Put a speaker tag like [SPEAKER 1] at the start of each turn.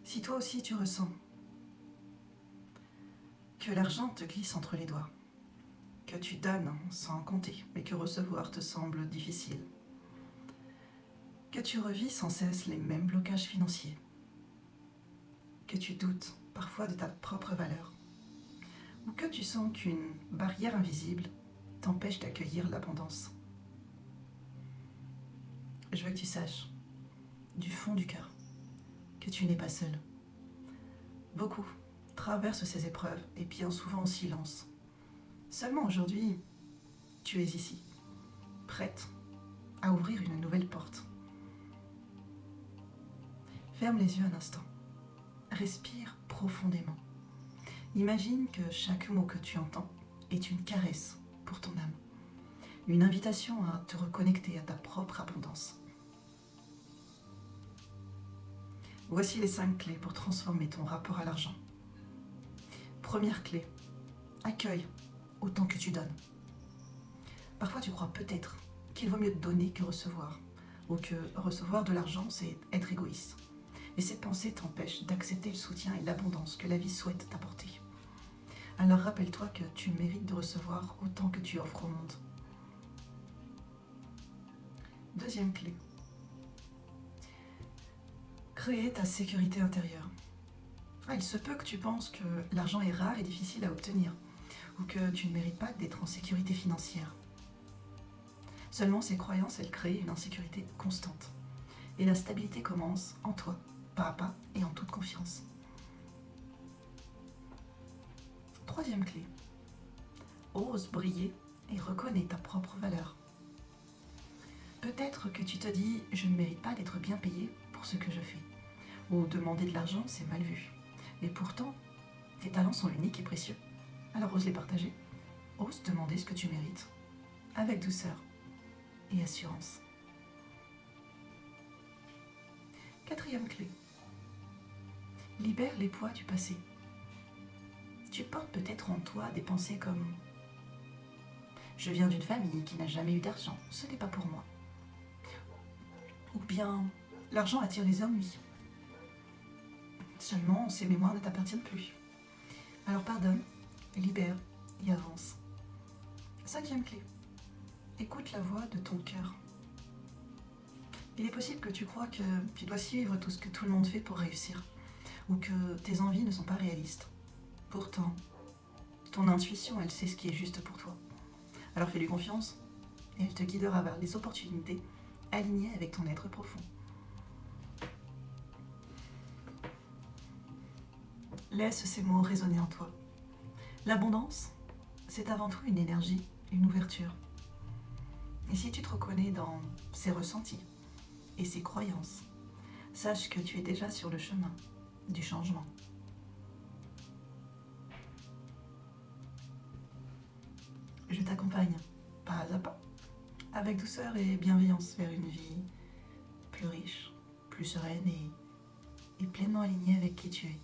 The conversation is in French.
[SPEAKER 1] Si toi aussi tu ressens que l'argent te glisse entre les doigts, que tu donnes sans compter, mais que recevoir te semble difficile, que tu revis sans cesse les mêmes blocages financiers, que tu doutes parfois de ta propre valeur, ou que tu sens qu'une barrière invisible t'empêche d'accueillir l'abondance. Je veux que tu saches, du fond du cœur, que tu n'es pas seul. Beaucoup traversent ces épreuves et bien souvent en silence. Seulement aujourd'hui, tu es ici, prête à ouvrir une nouvelle porte. Ferme les yeux un instant. Respire profondément. Imagine que chaque mot que tu entends est une caresse pour ton âme. Une invitation à te reconnecter à ta propre abondance. Voici les 5 clés pour transformer ton rapport à l'argent. Première clé, accueille autant que tu donnes. Parfois tu crois peut-être qu'il vaut mieux donner que recevoir, ou que recevoir de l'argent c'est être égoïste. Et ces pensées t'empêchent d'accepter le soutien et l'abondance que la vie souhaite t'apporter. Alors rappelle-toi que tu mérites de recevoir autant que tu offres au monde. Deuxième clé, créer ta sécurité intérieure. Il se peut que tu penses que l'argent est rare et difficile à obtenir, ou que tu ne mérites pas d'être en sécurité financière. Seulement ces croyances, elles créent une insécurité constante. Et la stabilité commence en toi, pas à pas et en toute confiance. Troisième clé, ose briller et reconnais ta propre valeur. Peut-être que tu te dis « je ne mérite pas d'être bien payé pour ce que je fais » ou « demander de l'argent, c'est mal vu ». Et pourtant, tes talents sont uniques et précieux. Alors ose les partager. Ose demander ce que tu mérites, avec douceur et assurance. Quatrième clé, libère les poids du passé. Tu portes peut-être en toi des pensées comme « je viens d'une famille qui n'a jamais eu d'argent, ce n'est pas pour moi ». Ou bien « l'argent attire les ennuis ». Seulement, ces mémoires ne t'appartiennent plus. Alors pardonne, libère et avance. Cinquième clé, écoute la voix de ton cœur. Il est possible que tu crois que tu dois suivre tout ce que tout le monde fait pour réussir, ou que tes envies ne sont pas réalistes. Pourtant, ton intuition, elle sait ce qui est juste pour toi. Alors fais-lui confiance, et elle te guidera vers les opportunités alignées avec ton être profond. Laisse ces mots résonner en toi. L'abondance, c'est avant tout une énergie, une ouverture. Et si tu te reconnais dans ces ressentis et ces croyances, sache que tu es déjà sur le chemin du changement. Je t'accompagne pas à pas, avec douceur et bienveillance vers une vie plus riche, plus sereine et pleinement alignée avec qui tu es.